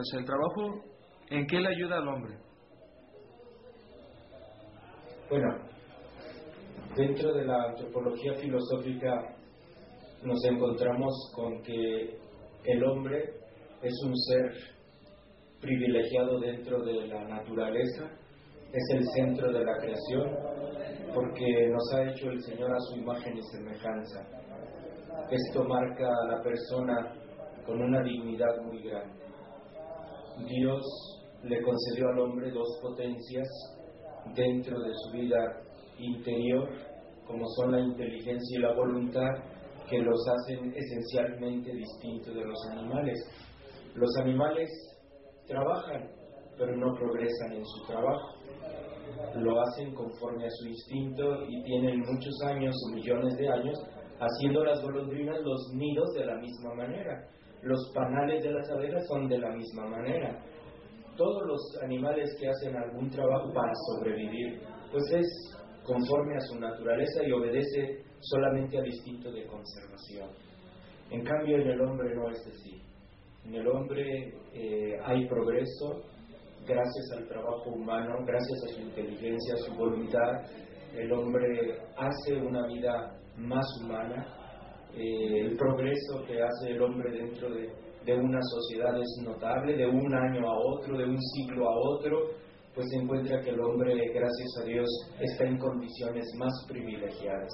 pues el trabajo, ¿en qué le ayuda al hombre? Bueno, dentro de la antropología filosófica nos encontramos con que el hombre es un ser privilegiado dentro de la naturaleza, es el centro de la creación, porque nos ha hecho el Señor a su imagen y semejanza. Esto marca a la persona con una dignidad muy grande. Dios le concedió al hombre dos potencias dentro de su vida interior, como son la inteligencia y la voluntad, que los hacen esencialmente distintos de los animales. Los animales trabajan, pero no progresan en su trabajo. Lo hacen conforme a su instinto y tienen muchos años o millones de años haciendo las golondrinas los nidos de la misma manera. Los panales de las abejas son de la misma manera. Todos los animales que hacen algún trabajo para sobrevivir, pues es conforme a su naturaleza y obedece solamente al instinto de conservación. En cambio, en el hombre no es así. En el hombre hay progreso gracias al trabajo humano, gracias a su inteligencia, a su voluntad. El hombre hace una vida más humana. El progreso que hace el hombre dentro de una sociedad es notable, de un año a otro, de un siglo a otro, pues se encuentra que el hombre, gracias a Dios, está en condiciones más privilegiadas.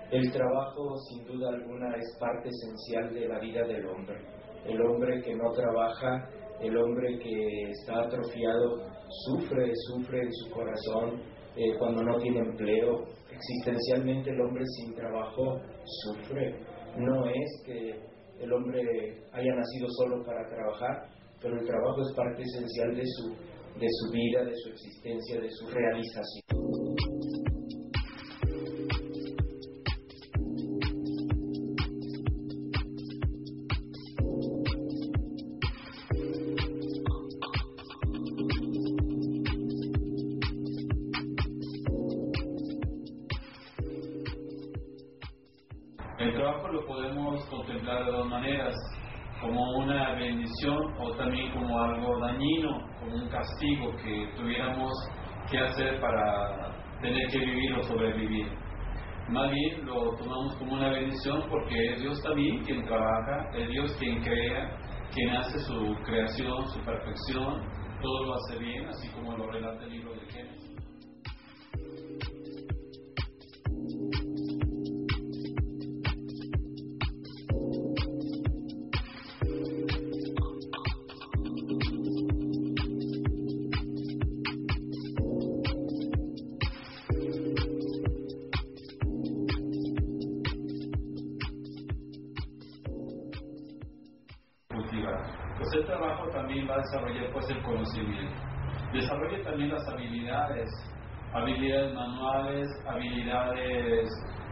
El trabajo, sin duda alguna, es parte esencial de la vida del hombre. El hombre que no trabaja, el hombre que está atrofiado, sufre en su corazón cuando no tiene empleo. Existencialmente el hombre sin trabajo sufre. No es que el hombre haya nacido solo para trabajar, pero el trabajo es parte esencial de su vida, de su existencia, de su realización. El trabajo lo podemos contemplar de dos maneras, como una bendición o también como algo dañino, como un castigo que tuviéramos que hacer para tener que vivir o sobrevivir. Más bien lo tomamos como una bendición porque es Dios también quien trabaja, es Dios quien crea, quien hace su creación, su perfección, todo lo hace bien, así como lo relata el libro de Génesis. Pues el trabajo también va a desarrollar pues el conocimiento, desarrolla también las habilidades manuales, habilidades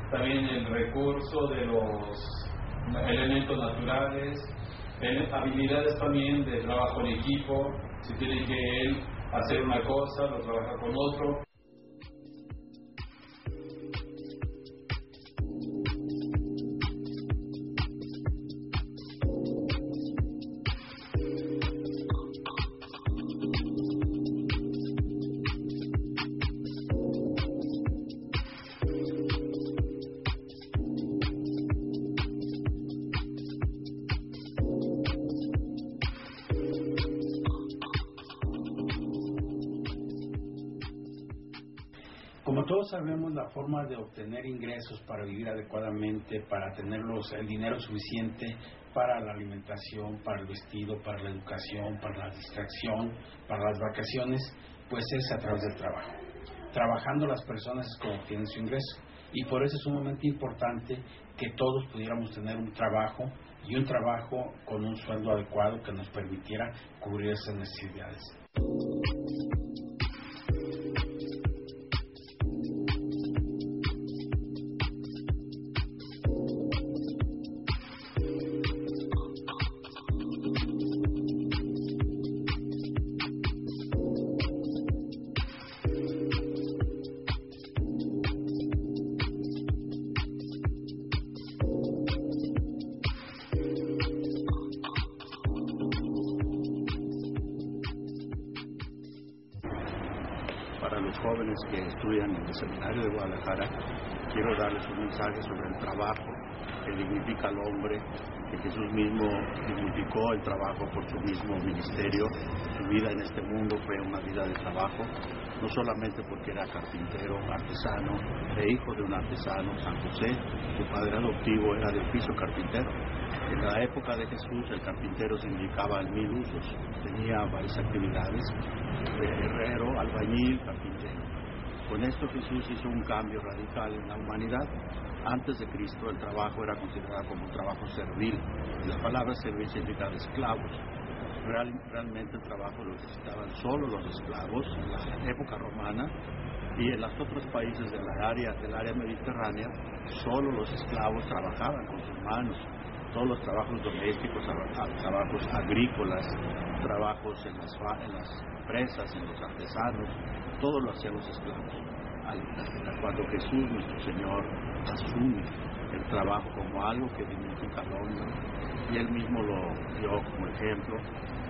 también el recurso de los elementos naturales, habilidades también de trabajo en equipo, si tiene que él hacer una cosa, lo trabaja con otro. Como todos sabemos, la forma de obtener ingresos para vivir adecuadamente, para tener el dinero suficiente para la alimentación, para el vestido, para la educación, para la distracción, para las vacaciones, pues es a través del trabajo. Trabajando las personas es como obtienen su ingreso. Y por eso es sumamente importante que todos pudiéramos tener un trabajo y un trabajo con un sueldo adecuado que nos permitiera cubrir esas necesidades. para los jóvenes que estudian en el Seminario de Guadalajara, quiero darles un mensaje sobre el trabajo que dignifica al hombre, que Jesús mismo dignificó el trabajo por su mismo ministerio. Su vida en este mundo fue una vida de trabajo, no solamente porque era carpintero, artesano, e hijo de un artesano, San José. Su padre adoptivo era de oficio carpintero. En la época de Jesús, el carpintero significaba en 1000 usos. Tenía varias actividades: herrero, albañil, carpintero. Con esto Jesús hizo un cambio radical en la humanidad. Antes de Cristo el trabajo era considerado como un trabajo servil. La palabra servil significa de esclavos. Realmente el trabajo lo necesitaban solo los esclavos en la época romana, y en los otros países del área mediterránea solo los esclavos trabajaban con sus manos. Todos los trabajos domésticos, trabajos agrícolas, trabajos en las empresas, en los artesanos, todo lo hacían los esclavos. Cuando Jesús, nuestro Señor, asume el trabajo como algo que dignifica al hombre, y Él mismo lo dio como ejemplo.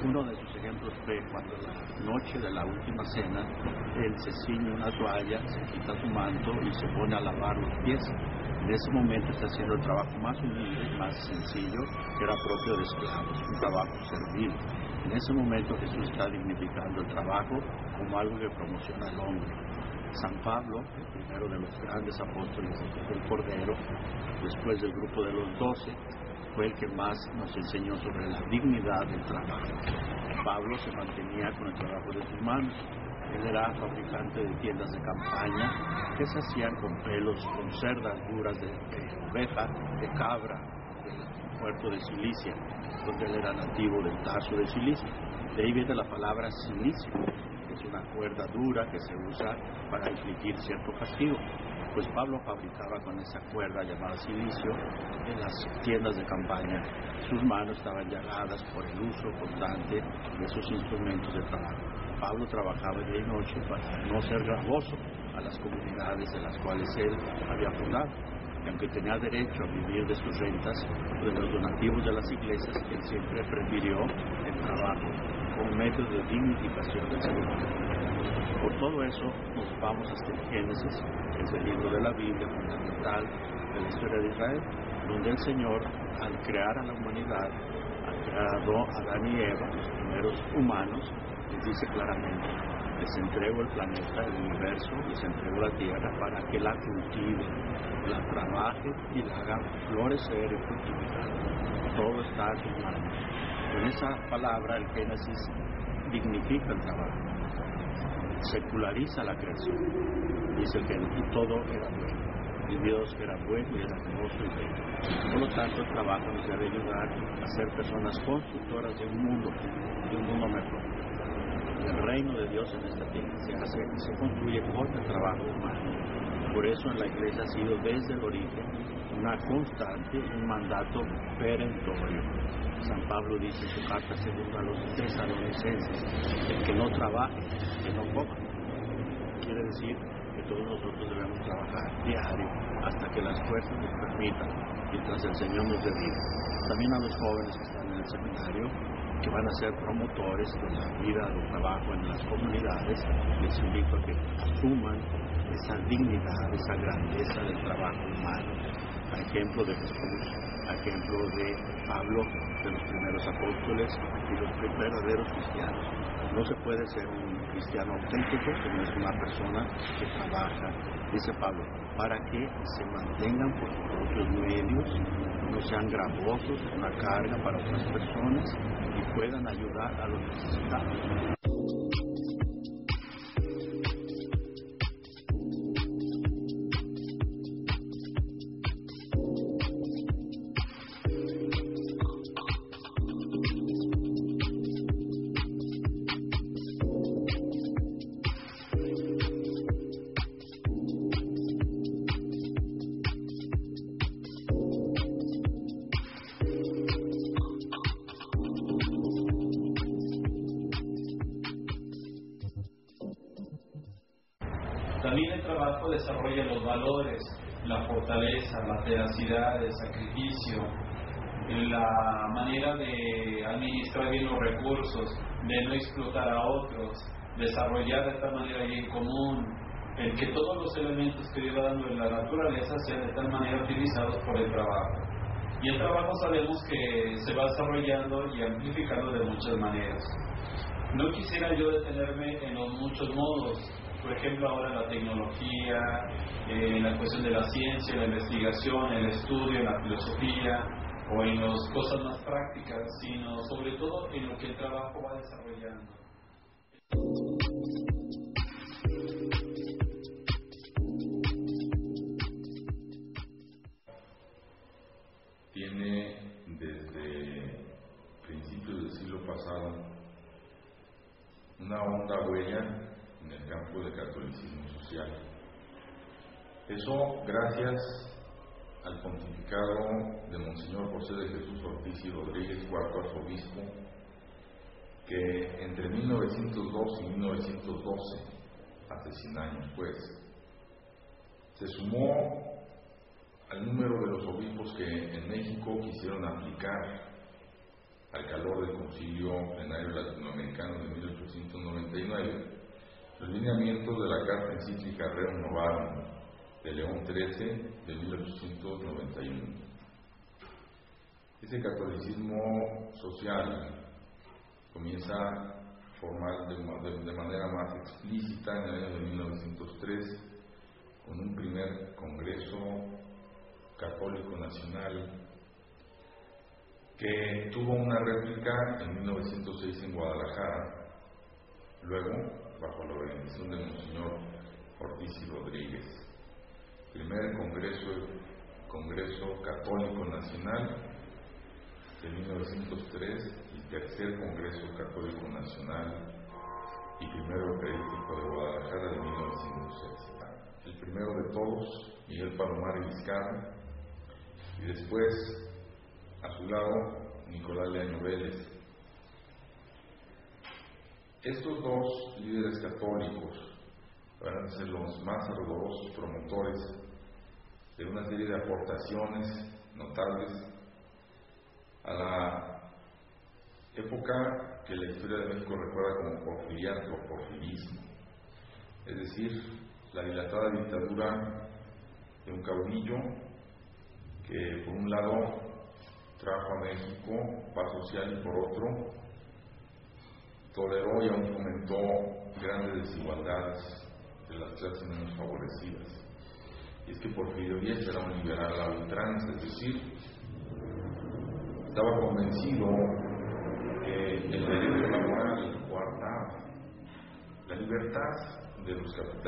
Uno de sus ejemplos fue cuando la noche de la última cena, Él se ciñe una toalla, se quita su manto y se pone a lavar los pies. En ese momento está haciendo el trabajo más humilde, más sencillo, que era propio de esclavos, un trabajo servil. En ese momento Jesús está dignificando el trabajo como algo que promociona al hombre. San Pablo, el primero de los grandes apóstoles del Cordero, después del grupo de los 12, fue el que más nos enseñó sobre la dignidad del trabajo. Pablo se mantenía con el trabajo de sus manos. Él era fabricante de tiendas de campaña que se hacían con pelos, con cerdas duras de oveja, de cabra, del puerto de Cilicia, donde él era nativo del Tarso de Cilicia. De ahí viene la palabra cilicio, que es una cuerda dura que se usa para infligir cierto castigo. Pues Pablo fabricaba con esa cuerda llamada cilicio en las tiendas de campaña. Sus manos estaban llagadas por el uso constante de esos instrumentos de trabajo. Pablo trabajaba día y noche para no ser gravoso a las comunidades de las cuales él había fundado. Y aunque tenía derecho a vivir de sus rentas, de los donativos de las iglesias, él siempre prefirió el trabajo como método de dignificación del ser humano. Por todo eso nos vamos hasta el Génesis, que es el libro de la Biblia fundamental de la historia de Israel, donde el Señor, al crear a la humanidad, al crear a Adán y Eva, los primeros humanos, les dice claramente: les entrego el planeta, el universo, les entrego la tierra para que la cultiven, la trabajen y la hagan florecer y fructificar. Todo está en sus manos. Con esa palabra el Génesis dignifica el trabajo, seculariza la creación. Dice el Génesis, y todo era bueno. Y Dios era bueno y era hermoso y bello. Por lo tanto, el trabajo nos debe ayudar a ser personas constructoras de un mundo mejor. El reino de Dios en esta tierra se construye con el trabajo humano. Por eso en la Iglesia ha sido desde el origen una constante, un mandato perentorio. San Pablo dice en su carta segunda a los tesalonicenses: el que no trabaje, que no coma. Quiere decir que todos nosotros debemos trabajar diario hasta que las fuerzas nos permitan, mientras el Señor nos dé vida. También a los jóvenes que están en el seminario, que van a ser promotores de la vida del trabajo en las comunidades, les invito a que asuman esa dignidad, esa grandeza del trabajo humano, a ejemplo de Jesús, a ejemplo de Pablo, de los primeros apóstoles y los verdaderos cristianos. No se puede ser un cristiano auténtico que no es una persona que trabaja, dice Pablo, para que se mantengan por sus propios medios, no sean gravosos, una carga para otras personas y puedan ayudar a los necesitados. También el trabajo desarrolla los valores, la fortaleza, la tenacidad, el sacrificio, la manera de administrar bien los recursos, de no explotar a otros, desarrollar de esta manera y en común, el que todos los elementos que lleva dando en la naturaleza sean de tal manera utilizados por el trabajo. Y el trabajo sabemos que se va desarrollando y amplificando de muchas maneras. No quisiera yo detenerme en los muchos modos, por ejemplo ahora la tecnología, la cuestión de la ciencia, la investigación, el estudio, la filosofía, o en las cosas más prácticas, sino sobre todo en lo que el trabajo va desarrollando. Tiene desde principios del siglo pasado una honda huella en el campo del catolicismo social. Eso gracias al pontificado de Monseñor José de Jesús Ortiz y Rodríguez, cuarto arzobispo, que entre 1902 y 1912, hace 100 años pues, se sumó al número de los obispos que en México quisieron aplicar al calor del Concilio Plenario Latinoamericano de 1899 los lineamientos de la Carta Encíclica Rerum Novarum de León XIII de 1891. Ese catolicismo social comienza a formar de manera más explícita en el año de 1903 con un primer Congreso Católico Nacional que tuvo una réplica en 1906 en Guadalajara, luego bajo la organización de Monseñor Ortiz y Rodríguez. Primer Congreso Católico Nacional de 1903 y tercer Congreso Católico Nacional y primero Eucarístico de Guadalajara de 1906. El primero de todos, Miguel Palomar y Vizcarra, y después a su lado Nicolás Leaño Vélez. Estos dos líderes católicos van a ser los más ardorosos promotores de una serie de aportaciones notables a la época que la historia de México recuerda como porfiriato o porfirismo, es decir, la dilatada dictadura de un caudillo que por un lado trajo a México paz social y por otro toleró y aún fomentó grandes desigualdades de las clases menos favorecidas. Y es que Porfirio Díaz era un liberal a ultranza, es decir, estaba convencido que el derecho laboral coartaba la libertad de los capitales